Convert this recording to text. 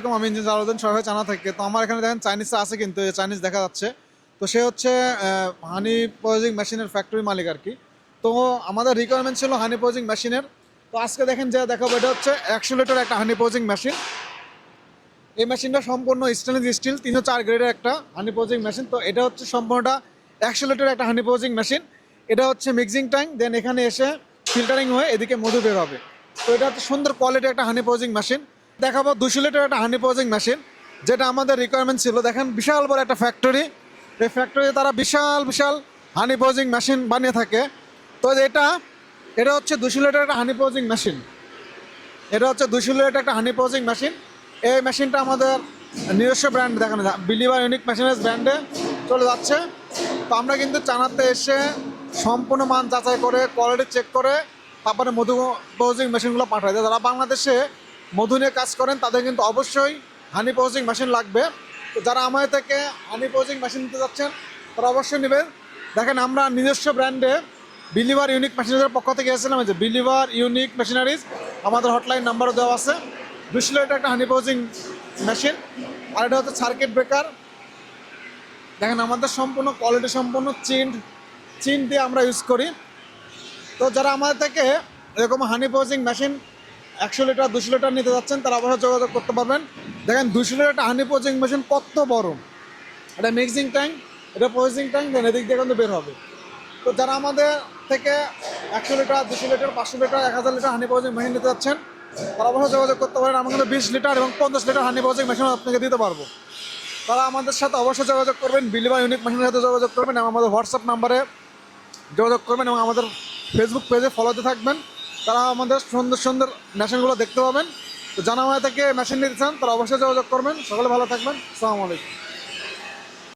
এরকম আমি ইঞ্জিন চালাতেন সবাই জানা থাকে। তো আমার এখানে দেখেন চাইনিজ আছে, কিন্তু চাইনিজ দেখা যাচ্ছে। তো সে হচ্ছে হানি পজিং মেশিনের ফ্যাক্টরি মালিক আর কি। তো আমাদের রিকোয়ারমেন্ট ছিল হানি পজিং মেশিনের। তো আজকে দেখেন যে দেখাবো, এটা হচ্ছে 100 লিটার একটা হানি পজিং মেশিন। এই মেশিনটা সম্পূর্ণ স্টেনলেস স্টিল 304 গ্রেডের একটা হানি পজিং মেশিন। তো এটা হচ্ছে সম্পূর্ণটা 100 লিটার একটা হানি পজিং মেশিন। এটা হচ্ছে মিক্সিং ট্যাঙ্ক, দেন এখানে এসে ফিল্টারিং হয়ে এদিকে মধু বের হবে। তো এটা হচ্ছে সুন্দর কোয়ালিটির একটা হানি পজিং মেশিন। দেখাবো 200 লিটার একটা হানি পজিং মেশিন, যেটা আমাদের রিকোয়ারমেন্ট ছিল। দেখেন বিশাল বড় একটা ফ্যাক্টরি, এই ফ্যাক্টরিতে তারা বিশাল বিশাল হানি পজিং মেশিন বানিয়ে থাকে। তো এটা এটা হচ্ছে 200 লিটার একটা হানি পজিং মেশিন। এটা হচ্ছে 200 লিটার একটা হানি পজিং মেশিন। এই মেশিনটা আমাদের নিজস্ব ব্র্যান্ড দেখানো যায়, বিলিভার ইউনিক মেশিনের ব্র্যান্ডে চলে যাচ্ছে। তো আমরা কিন্তু চানাতে এসে সম্পূর্ণ মান যাচাই করে কোয়ালিটি চেক করে তারপরে মধু পজিং মেশিনগুলো পাঠায়। যারা বাংলাদেশে মধু নিয়ে কাজ করেন তাদের কিন্তু অবশ্যই হানি পজিং মেশিন লাগবে। তো যারা আমাদের থেকে হানি পজিং মেশিন নিতে যাচ্ছেন তারা অবশ্যই নেবেন। দেখেন আমরা নিজস্ব ব্র্যান্ডে বিলিভার ইউনিক মেশিনারিজের পক্ষ থেকে এসেছিলাম, যে বিলিভার ইউনিক মেশিনারিজ, আমাদের হটলাইন নাম্বারও দেওয়া আছে। 200 লিটার একটা হানি পজিং মেশিন। আর এটা হচ্ছে সার্কিট ব্রেকার। দেখেন আমাদের সম্পূর্ণ কোয়ালিটি সম্পূর্ণ চিন দিয়ে আমরা ইউজ করি। তো যারা আমাদের থেকে এরকম হানি পজিং মেশিন 100 লিটার 200 লিটার নিতে যাচ্ছেন তারা অবশ্যই যোগাযোগ করতে পারবেন। দেখেন 200 লিটার একটা হানি পজিং মেশিন কত বড়, এটা মিক্সিং ট্যাঙ্ক, এটা পজিং ট্যাঙ্ক, দেন এদিক দিয়ে কিন্তু বের হবে। তো যারা আমাদের থেকে 100 লিটার 200 লিটার 500 লিটার 1000 লিটার হানি পজিং মেশিন নিতে যাচ্ছেন তারা অবশ্যই যোগাযোগ করতে পারেন। আমরা কিন্তু 20 লিটার এবং 50 লিটার হানি পজিং মেশিন আপনাকে দিতে পারবো। তারা আমাদের সাথে অবশ্যই যোগাযোগ করবেন, বিলিভার ইউনিক মেশিনের সাথে যোগাযোগ করবেন এবং আমাদের হোয়াটসঅ্যাপ নাম্বারে যোগাযোগ করবেন এবং আমাদের ফেসবুক পেজে ফলোতে থাকবেন। তারা আমাদের সুন্দর সুন্দর মেশিনগুলো দেখতে পাবেন। তো জানা হয়ে থেকে মেশিন নিতে চান তারা অবশ্যই যোগাযোগ করবেন। সকলে ভালো থাকবেন। আসসালামু আলাইকুম।